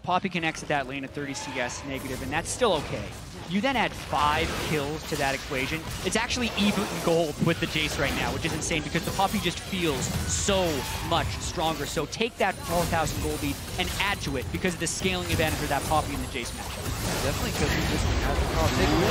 [SPEAKER 1] Poppy can exit that lane at 30 CS negative, and that's still okay. You then add 5 kills to that equation. It's actually even gold with the Jace right now, which is insane because the Poppy just feels so much stronger. So take that 4,000 gold lead and add to it because of the scaling advantage of that Poppy in the Jace matchup.
[SPEAKER 2] Definitely could be just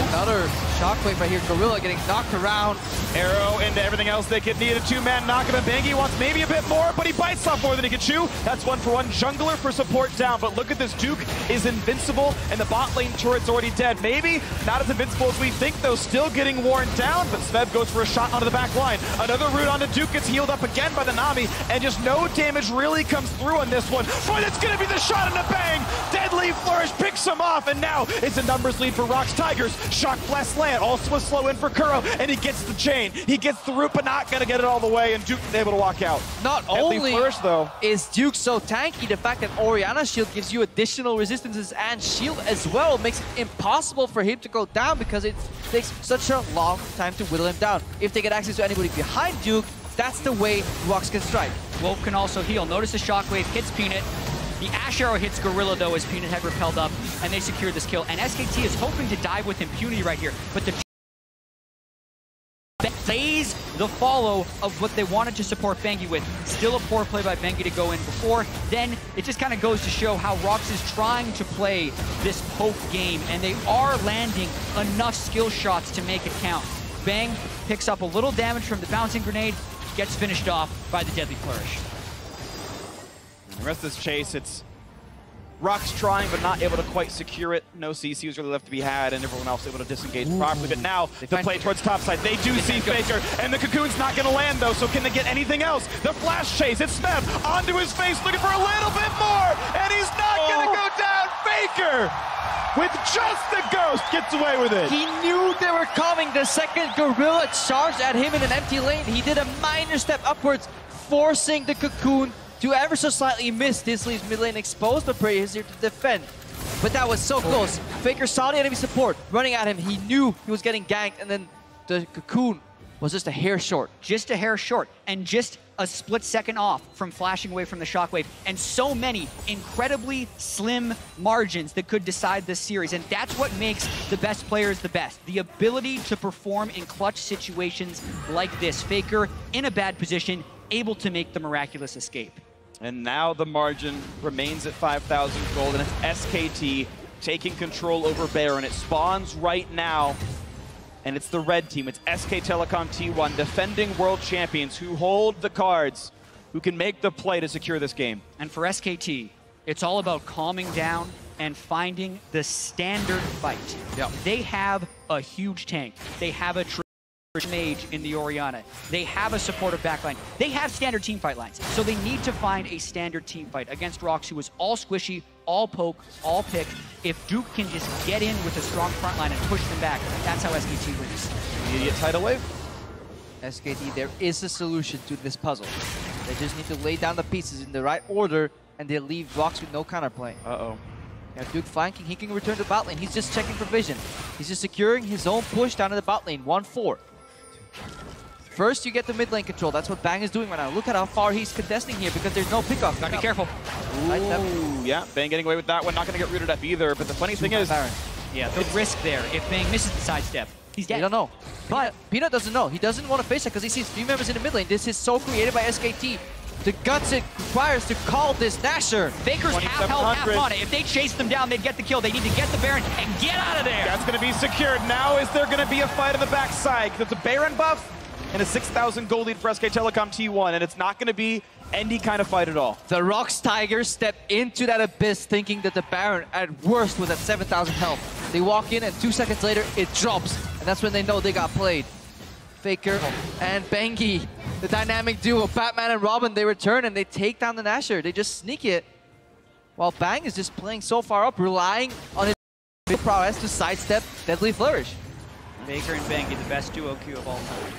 [SPEAKER 2] another shockwave right here. Gorilla getting knocked around.
[SPEAKER 3] Arrow into everything else they could need. A two-man knock and Bengi wants maybe a bit more, but he bites off more than he can chew. That's 1-for-1 jungler for support down, but look at this. Duke is invincible, and the bot lane turret's already dead. Maybe not as invincible as we think, though, still getting worn down, but Smeb goes for a shot onto the back line. Another root onto Duke, gets healed up again by the Nami, and just no damage really comes through on this one. But it's going to be the shot and a bang! Deadly Flourish picks him off, and now it's a numbers lead for Rocks Tigers. Shock Bless land, also a slow in for Kuro, and he gets the chain. He gets the root, but not going to get it all the way, and Duke is able to walk out.
[SPEAKER 2] Not
[SPEAKER 3] Deadly
[SPEAKER 2] only
[SPEAKER 3] Flourish, though,
[SPEAKER 2] is Duke so tanky, the fact that Orianna's shield gives you additional resistances and shield as well makes it impossible for him to go down because it takes such a long time to whittle him down. If they get access to anybody behind Duke, that's the way Rocks can strike.
[SPEAKER 1] Wolf can also heal. Notice the shockwave hits Peanut. The Ash Arrow hits Gorilla, though, as Peanut had repelled up, and they secure this kill. And SKT is hoping to dive with impunity right here, but the plays the follow of what they wanted to support Bengi with. Still a poor play by Bengi to go in before. Then it just kind of goes to show how Rocks is trying to play this poke game, and they are landing enough skill shots to make it count. Bang picks up a little damage from the bouncing grenade, gets finished off by the Deadly Flourish.
[SPEAKER 3] the rest of this chase, it's Rocks trying but not able to quite secure it. No CC was really left to be had, and everyone else able to disengage properly. But now the play towards topside. They do see Faker, and the Cocoon's not going to land though, so can they get anything else? The flash chase, it's Smeb onto his face, looking for a little bit more, and he's not going to go down. Faker, with just the ghost, gets away with it.
[SPEAKER 2] He knew they were coming. The second Gorilla charged at him in an empty lane. He did a minor step upwards, forcing the Cocoon to ever so slightly miss. This leaves mid lane exposed, but Prey is here to defend. But that was so close. Faker saw the enemy support running at him. He knew he was getting ganked, and then the Cocoon was just a hair short.
[SPEAKER 1] Just a hair short, and just a split second off from flashing away from the shockwave, and so many incredibly slim margins that could decide this series. And that's what makes the best players the best. The ability to perform in clutch situations like this. Faker in a bad position, able to make the miraculous escape.
[SPEAKER 3] And now the margin remains at 5,000 gold, and it's SKT taking control over Baron. It spawns right now, and it's the red team. It's SK Telecom T1, defending world champions who hold the cards, who can make the play to secure this game.
[SPEAKER 1] And for SKT, it's all about calming down and finding the standard fight.
[SPEAKER 2] Yep.
[SPEAKER 1] They have a huge tank. They have a mage in the Orianna. They have a supportive backline. They have standard team fight lines. So they need to find a standard team fight against Rocks, who is all squishy, all poke, all pick. If Duke can just get in with a strong front line and push them back, that's how SKT wins.
[SPEAKER 3] Immediate tidal wave.
[SPEAKER 2] SKT, there is a solution to this puzzle. They just need to lay down the pieces in the right order, and they leave Rocks with no counterplay.
[SPEAKER 3] Uh-oh.
[SPEAKER 2] Now Duke flanking, he can return to bot lane. He's just checking for vision. He's just securing his own push down to the bot lane, 1-4. First, you get the mid lane control. That's what Bang is doing right now. Look at how far he's contesting here because there's no pickup.
[SPEAKER 1] Gotta be careful.
[SPEAKER 3] Ooh, yeah, Bang getting away with that one. Not going to get rooted up either. But the funny thing is,
[SPEAKER 1] Yeah, the risk there. If Bang misses the sidestep, he's dead.
[SPEAKER 2] You don't know. But Peanut doesn't know. He doesn't want to face it because he sees 3 members in the mid lane. This is so created by SKT. The guts it requires to call this Nasher.
[SPEAKER 1] Baker's half health, half mana. If they chase them down, they'd get the kill. They need to get the Baron and get out of there.
[SPEAKER 3] That's going to be secured. Now is there going to be a fight on the backside? There's a Baron buff and a 6,000 gold lead for SK Telecom T1, and it's not going to be any kind of fight at all.
[SPEAKER 2] The Rocks Tigers step into that abyss thinking that the Baron at worst was at 7,000 health. They walk in and 2 seconds later it drops, and that's when they know they got played. Faker and Bengi, the dynamic duo, Batman and Robin, they return and they take down the Nasher. They just sneak it, while Bang is just playing so far up, relying on his prowess to sidestep Deadly Flourish.
[SPEAKER 1] Baker and Bengi, the best duo queue of all time.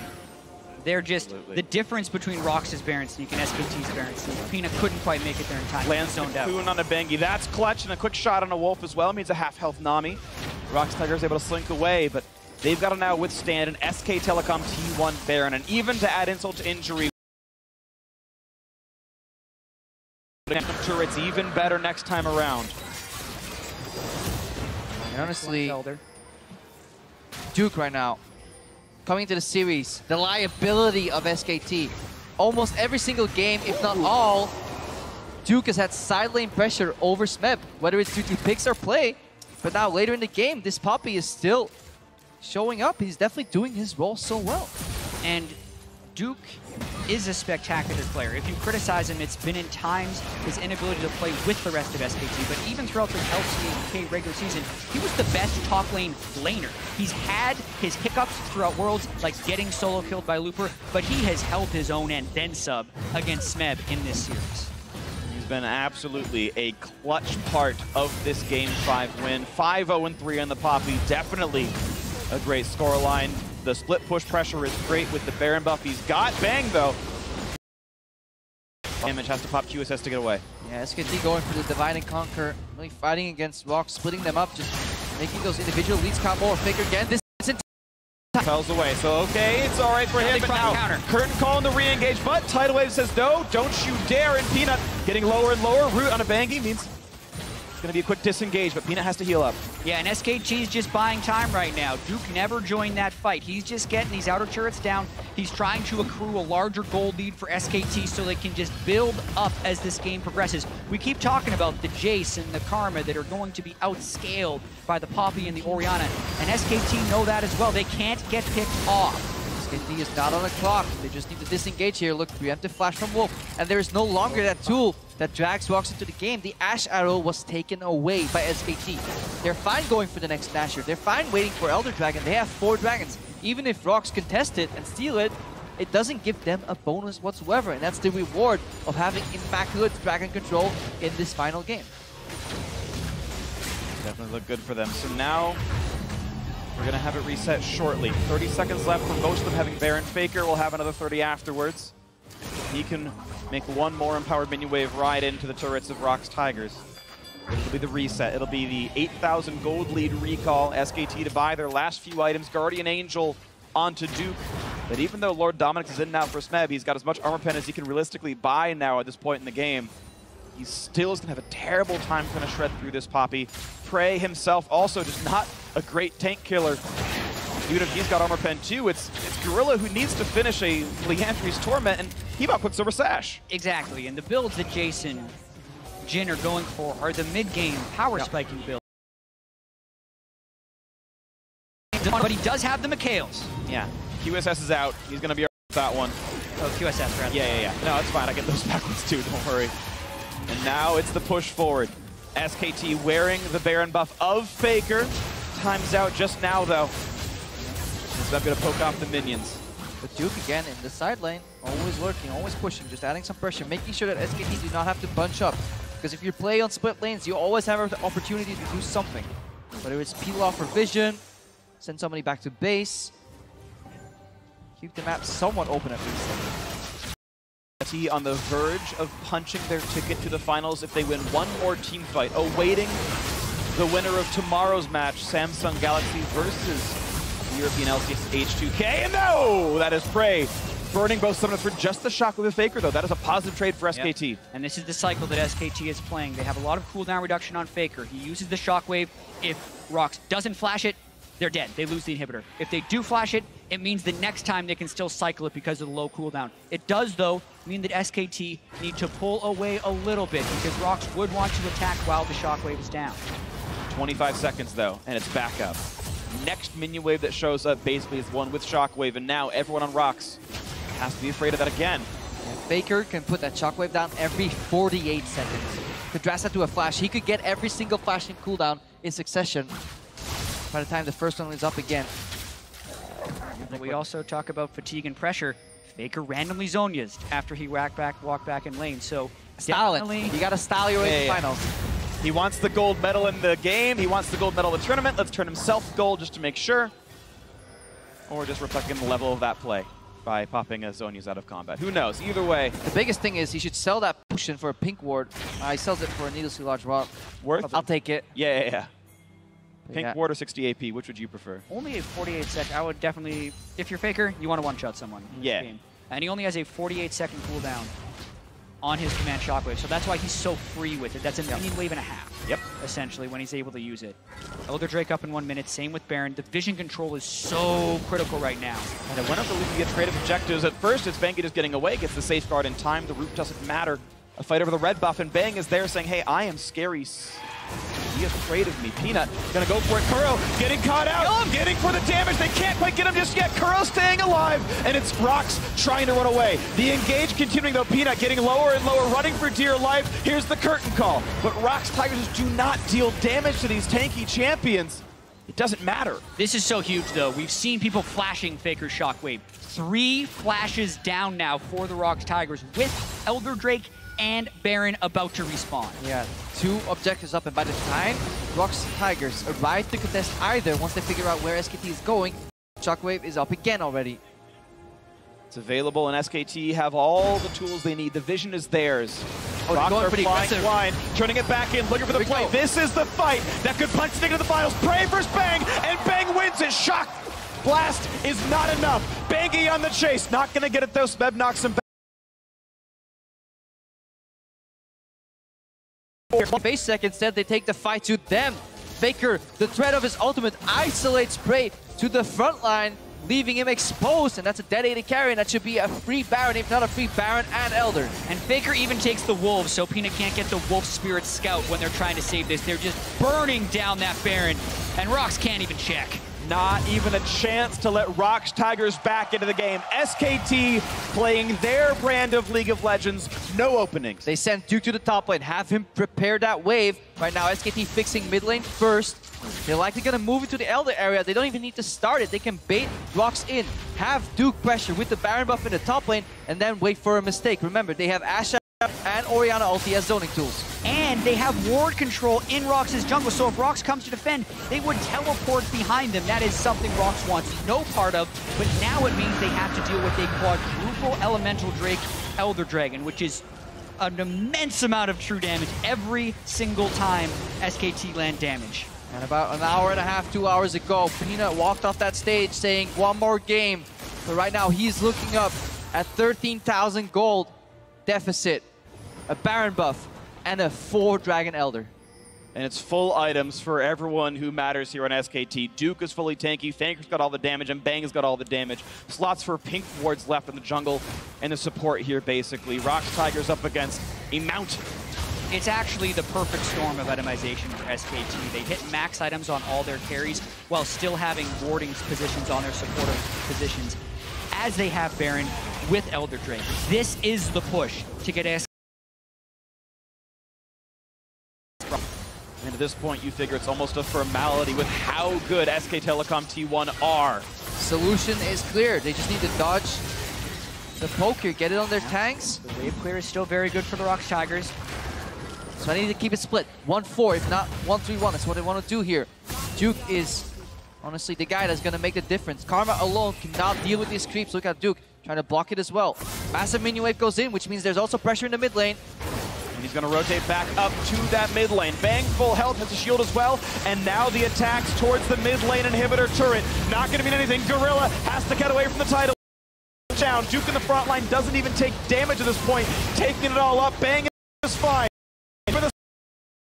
[SPEAKER 1] They're just the difference between Rox's Baron Sneak and SKT's Baron Sneak. Peanut couldn't quite make it there in time.
[SPEAKER 3] Lands
[SPEAKER 1] zoned out.
[SPEAKER 3] Cocoon on a Bengi. That's clutch, and a quick shot on a Wolf as well. Means a half health Nami. Rocks Tigers able to slink away, but they've got to now withstand an SK Telecom T1 Baron, and even to add insult to injury, I'm sure it's even better next time around.
[SPEAKER 2] And honestly, Duke right now, coming into the series, the liability of SKT. Almost every single game, if not all, Duke has had side lane pressure over Smeb, whether it's due to picks or play. But now later in the game, this Poppy is still showing up. He's definitely doing his role so well. And Duke is a spectacular player. If you criticize him, it's been in times his inability to play with the rest of SKT, but even throughout the LCK regular season, he was the best top lane laner. He's had his hiccups throughout Worlds, like getting solo killed by Looper, but he has held his own and then sub against Smeb in this series.
[SPEAKER 3] He's been absolutely a clutch part of this Game 5 win. 5-0-3 on the Poppy, definitely a great scoreline. The split push pressure is great with the Baron buff he's got. Bang, though. Damage has to pop QSS to get away.
[SPEAKER 2] Yeah, SKT going for the Divide and Conquer, really fighting against Rock, splitting them up, just making those individual leads count more. Faker again, this is
[SPEAKER 3] Fells away, so okay, it's all right for him, but now Curtain calling the re-engage, but Tidal Wave says no, don't you dare, and Peanut getting lower and lower. Root on a Bangy means it's going to be a quick disengage, but Peanut has to heal up.
[SPEAKER 1] Yeah, and SKT's just buying time right now. Duke never joined that fight. He's just getting these outer turrets down. He's trying to accrue a larger gold lead for SKT so they can just build up as this game progresses. We keep talking about the Jace and the Karma that are going to be outscaled by the Poppy and the Orianna, and SKT know that as well. They can't get picked off.
[SPEAKER 2] SKT is not on the clock. They just need to disengage here. Look, preemptive flash from Wolf, and there is no longer that tool that drags Rocks into the game. The Ash Arrow was taken away by SKT. They're fine going for the next Nasher. They're fine waiting for Elder Dragon. They have 4 dragons. Even if Rocks contest it and steal it, it doesn't give them a bonus whatsoever, and that's the reward of having immaculate dragon control in this final game.
[SPEAKER 3] Definitely look good for them. So now we're going to have it reset shortly. 30 seconds left for most of them having Baron. Faker will have another 30 afterwards. He can make one more empowered minion wave ride into the turrets of Rocks Tigers. It'll be the reset. It'll be the 8,000 gold lead recall. SKT to buy their last few items. Guardian Angel onto Duke. But even though Lord Dominic is in now for Smeb, he's got as much armor pen as he can realistically buy now at this point in the game. He still is going to have a terrible time trying to shred through this Poppy. Prey himself also just not a great tank killer. Even if he's got armor pen too, it's Gorilla who needs to finish a Leandri's Torment, and he bought Quicksilver Sash.
[SPEAKER 1] Exactly, and the builds that Jason, Jin are going for are the mid-game power spiking builds. But he does have the Mikhails.
[SPEAKER 3] Yeah, QSS is out. He's going to be with that one.
[SPEAKER 1] Oh, QSS, rather.
[SPEAKER 3] Yeah. No, it's fine. I get those backwards too, don't worry. And now it's the push forward. SKT wearing the Baron buff of Faker. Time's out just now, though. I'm going to poke off the minions.
[SPEAKER 2] But Duke again in the side lane, always lurking, always pushing, just adding some pressure, making sure that SKT do not have to bunch up. Because if you play on split lanes, you always have the opportunity to do something. Whether it's peel off for vision, send somebody back to base, keep the map somewhat open at least.
[SPEAKER 3] SKT on the verge of punching their ticket to the finals if they win one more team fight, awaiting the winner of tomorrow's match, Samsung Galaxy versus European LCS H2K, and no! That is Prey. Burning both summoners for just the Shockwave of Faker, though. That is a positive trade for SKT.
[SPEAKER 1] Yep. And this is the cycle that SKT is playing. They have a lot of cooldown reduction on Faker. He uses the Shockwave. If Rox doesn't flash it, they're dead. They lose the inhibitor. If they do flash it, it means the next time they can still cycle it because of the low cooldown. It does, though, mean that SKT need to pull away a little bit because Rox would want to attack while the Shockwave is down.
[SPEAKER 3] 25 seconds, though, and it's back up. Next minion wave that shows up basically is one with Shockwave, and now everyone on Rox has to be afraid of that again.
[SPEAKER 2] And Faker can put that Shockwave down every 48 seconds. Contrast that to a flash. He could get every single flashing cooldown in succession by the time the first one is up again.
[SPEAKER 1] But we also talk about fatigue and pressure. Faker randomly Zonias after he walked back in lane. So
[SPEAKER 2] style it. You got to style your way to finals.
[SPEAKER 3] He wants the gold medal in the game. He wants the gold medal in the tournament. Let's turn himself gold just to make sure. Or just reflecting the level of that play by popping a Zonias out of combat. Who knows? Either way.
[SPEAKER 2] The biggest thing is he should sell that potion for a pink ward. He sells it for a needlessly large ward.
[SPEAKER 3] Worth?
[SPEAKER 2] I'll take it.
[SPEAKER 3] Yeah. Pink ward or 60 AP, which would you prefer?
[SPEAKER 1] Only a 48 sec. I would definitely, if you're Faker, you want to one-shot someone in this game. And he only has a 48-second cooldown on his command Shockwave, so that's why he's so free with it. That's a minion wave and a half, essentially, when he's able to use it. Elder Drake up in 1 minute, same with Baron. The vision control is so critical right now.
[SPEAKER 3] And it went up the lead to get creative objectives. At first, it's Bangy just getting away, gets the safeguard in time. The root doesn't matter. A fight over the red buff, and Bang is there saying, hey, I am scary. He is afraid of me. Peanut gonna go for it. Kuro getting caught out, getting for the damage. They can't quite get him just yet. Kuro staying alive, and it's Rox trying to run away. The engage continuing though. Peanut getting lower and lower, running for dear life. Here's the curtain call. But Rox Tigers do not deal damage to these tanky champions. It doesn't matter.
[SPEAKER 1] This is so huge though. We've seen people flashing Faker's Shockwave. 3 flashes down now for the Rox Tigers with Elder Drake and Baron about to respawn.
[SPEAKER 2] Yeah, 2 objectives up, and by the time Rox Tigers arrive to contest either, once they figure out where SKT is going, Shockwave is up again already.
[SPEAKER 3] It's available, and SKT have all the tools they need. The vision is theirs.
[SPEAKER 2] Oh, they're going pretty aggressive.
[SPEAKER 3] Blind, turning it back in, looking for the play. This is the fight that could punch Stig into the finals. Pray for Bang, and Bang wins it. Shock Blast is not enough. Bangy on the chase, not going to get it though. Smeb knocks him back.
[SPEAKER 2] Base sec, instead they take the fight to them. Faker, the threat of his ultimate, isolates Prey to the front line, leaving him exposed, and that's a dead AD carry, and that should be a free Baron, if not a free Baron and Elder.
[SPEAKER 1] And Faker even takes the Wolves, so Peanut can't get the Wolf Spirit Scout when they're trying to save this. They're just burning down that Baron, and Rox can't even check.
[SPEAKER 3] Not even a chance to let Rox Tigers back into the game. SKT playing their brand of League of Legends, no openings.
[SPEAKER 2] They send Duke to the top lane, have him prepare that wave. Right now, SKT fixing mid lane first. They're likely going to move into the Elder area. They don't even need to start it. They can bait Rox in, have Duke pressure with the Baron buff in the top lane, and then wait for a mistake. Remember, they have Asha and Orianna ulti as zoning tools.
[SPEAKER 1] And they have ward control in Rox's jungle, so if Rox comes to defend, they would teleport behind them. That is something Rox wants no part of, but now it means they have to deal with a quadruple Elemental Drake Elder Dragon, which is an immense amount of true damage every single time SKT land damage.
[SPEAKER 2] And about an hour and a half, 2 hours ago, Peanut walked off that stage saying, one more game. So right now, he's looking up at 13,000 gold deficit, a Baron buff, and a 4 Dragon Elder.
[SPEAKER 3] And it's full items for everyone who matters here on SKT. Duke is fully tanky, Faker's got all the damage, and Bang has got all the damage. Slots for pink wards left in the jungle, and the support here basically. Rox Tigers up against a mountain.
[SPEAKER 1] It's actually the perfect storm of itemization for SKT. They hit max items on all their carries while still having warding positions on their supportive positions, as they have Baron with Elder Drake. This is the push to get SKT.
[SPEAKER 3] And at this point, you figure it's almost a formality with how good SK Telecom T1 are.
[SPEAKER 2] Solution is clear. They just need to dodge the poke here, get it on their tanks.
[SPEAKER 1] The wave clear is still very good for the Rox Tigers.
[SPEAKER 2] So I need to keep it split. 1-4, if not 1-3-1. That's what I want to do here. Duke is honestly the guy that's going to make the difference. Karma alone cannot deal with these creeps. Look at Duke trying to block it as well. Massive minion wave goes in, which means there's also pressure in the mid lane.
[SPEAKER 3] And he's going to rotate back up to that mid lane. Bang, full health, has a shield as well. And now the attacks towards the mid lane inhibitor turret. Not going to mean anything. Gorilla has to get away from the title. Down. Duke in the front line doesn't even take damage at this point. Taking it all up. Bang is fine. For the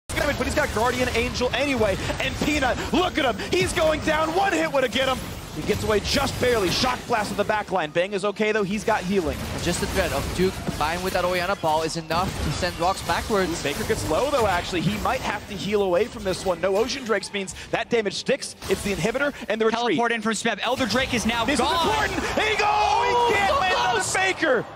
[SPEAKER 3] damage, but he's got Guardian Angel anyway. And Peanut, look at him. He's going down. One hit would have get him. He gets away just barely. Shock blast of the back line. Bang is okay, though. He's got healing.
[SPEAKER 2] And just the threat of Duke combined with that Orianna ball is enough to send Rocks backwards.
[SPEAKER 3] Baker gets low, though, actually. He might have to heal away from this one. No Ocean Drakes means that damage sticks. It's the inhibitor and the retreat.
[SPEAKER 1] Teleport in from Smeb. Elder Drake is now
[SPEAKER 3] this
[SPEAKER 1] gone.
[SPEAKER 3] This is important. He can't land on the Baker.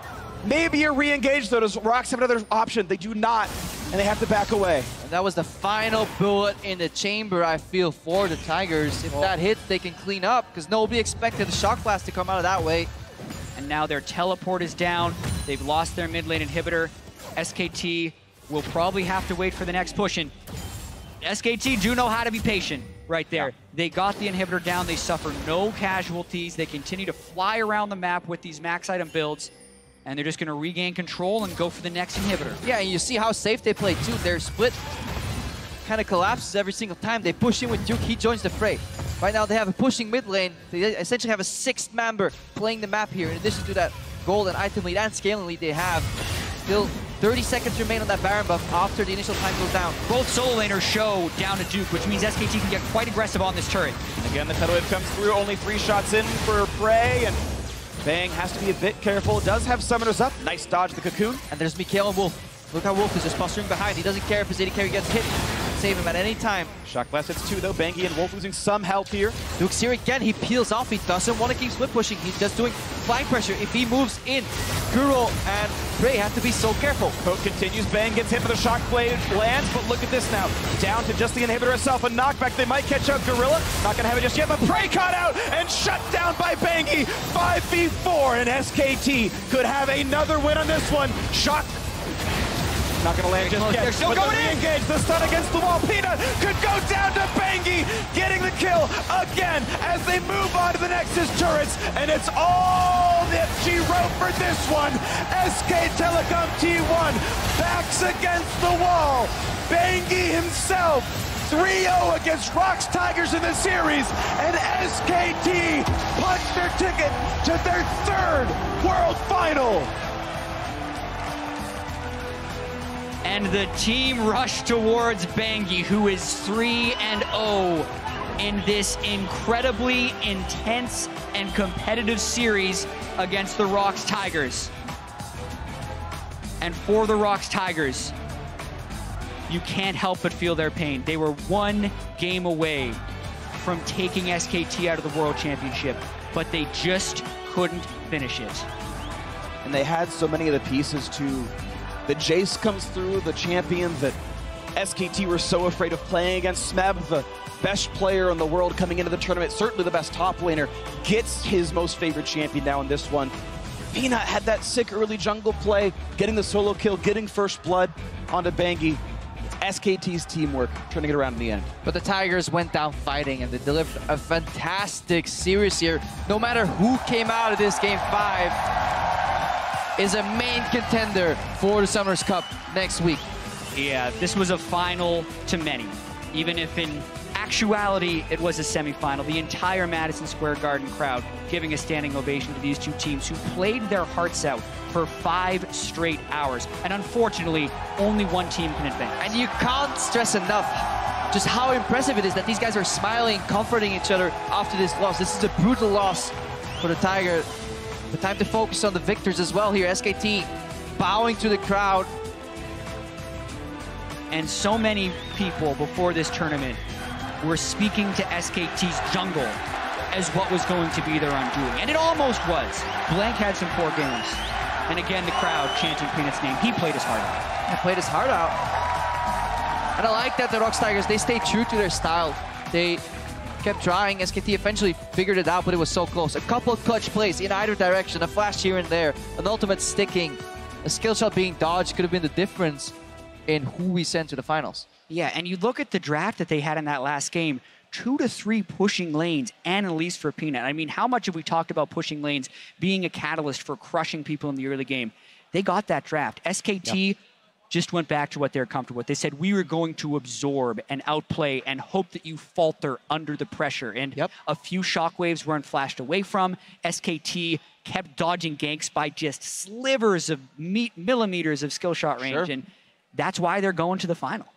[SPEAKER 3] Maybe a re-engage, though. Does Rocks have another option? They do not, and they have to back away.
[SPEAKER 2] And that was the final bullet in the chamber, I feel, for the Tigers. If that hits, they can clean up, because nobody expected the Shock Blast to come out of that way.
[SPEAKER 1] And now their teleport is down. They've lost their mid lane inhibitor. SKT will probably have to wait for the next push. And SKT do know how to be patient right there. Yeah. They got the inhibitor down. They suffer no casualties. They continue to fly around the map with these max item builds. And they're just going to regain control and go for the next inhibitor.
[SPEAKER 2] Yeah, and you see how safe they play, too. Their split kind of collapses every single time. They push in with Duke, he joins the fray. Right now, they have a pushing mid lane. They essentially have a sixth member playing the map here. In addition to that golden item lead and scaling lead they have. Still 30 seconds remain on that Baron buff after the initial time goes down.
[SPEAKER 1] Both solo laners show down to Duke, which means SKT can get quite aggressive on this turret.
[SPEAKER 3] Again, the tidal wave comes through. Only 3 shots in for Prey, and Bang has to be a bit careful. Does have summoners up. Nice dodge the cocoon.
[SPEAKER 2] And there's Mikhail and Wolf. Look how Wolf is just posturing behind. He doesn't care if his AD carry gets hit. Save him at any time.
[SPEAKER 3] Shock blast hits 2 though. Bangy and Wolf losing some health here.
[SPEAKER 2] Duke's here again. He peels off. He doesn't want to keep split pushing. He's just doing flank pressure. If he moves in, Kuro and Prey have to be so careful.
[SPEAKER 3] Poke continues. Bang gets hit with a shock blade. Lands, but look at this now. Down to just the inhibitor itself. A knockback. They might catch out Gorilla. Not going to have it just yet, but Prey caught out and shut down by Bangy. 5v4, and SKT could have another win on this one. Shock. Not going to land just yet.
[SPEAKER 1] They're still going in.
[SPEAKER 3] Engage. The stun against the wall. Peanut could go down to Bangy, getting the kill again as they move on to the Nexus turrets. And it's all that she wrote for this one. SK Telecom T1 backs against the wall. Bangy himself 3-0 against Rocks Tigers in the series. And SKT punched their ticket to their 3rd World Final.
[SPEAKER 1] And the team rushed towards Bangy, who is 3-0 in this incredibly intense and competitive series against the Rocks Tigers. And for the Rocks Tigers, you can't help but feel their pain. They were 1 game away from taking SKT out of the World Championship, but they just couldn't finish it.
[SPEAKER 3] And they had so many of the pieces to... The Jace comes through, the champion that SKT were so afraid of playing against. Smeb, the best player in the world coming into the tournament, certainly the best top laner, gets his most favorite champion now in this one. Peanut had that sick early jungle play, getting the solo kill, getting first blood onto Bangy. It's SKT's teamwork, turning it around in the end.
[SPEAKER 2] But the Tigers went down fighting, and they delivered a fantastic series here. No matter who came out of this Game 5, is a main contender for the Summoners Cup next week.
[SPEAKER 1] Yeah, this was a final to many. Even if in actuality it was a semifinal, the entire Madison Square Garden crowd giving a standing ovation to these two teams who played their hearts out for 5 straight hours. And unfortunately, only one team can advance.
[SPEAKER 2] And you can't stress enough just how impressive it is that these guys are smiling, comforting each other after this loss. This is a brutal loss for the Tigers. The time to focus on the victors as well here. SKT bowing to the crowd.
[SPEAKER 1] And so many people before this tournament were speaking to SKT's jungle as what was going to be their undoing. And it almost was. Blank had some poor games. And again, the crowd chanting Peanut's name. He played his heart out.
[SPEAKER 2] He played his heart out. And I like that the Rocks Tigers, they stayed true to their style. They kept trying. SKT eventually figured it out, but it was so close. A couple of clutch plays in either direction, a flash here and there, an ultimate sticking, a skill shot being dodged could have been the difference in who we sent to the finals.
[SPEAKER 1] Yeah, and you look at the draft that they had in that last game, 2 to 3 pushing lanes and at least for Peanut. I mean, how much have we talked about pushing lanes being a catalyst for crushing people in the early game? They got that draft. SKT just went back to what they're comfortable with. They said, we were going to absorb and outplay and hope that you falter under the pressure. And a few shockwaves weren't flashed away from. SKT kept dodging ganks by just slivers of millimeters of skill shot range. And that's why they're going to the final.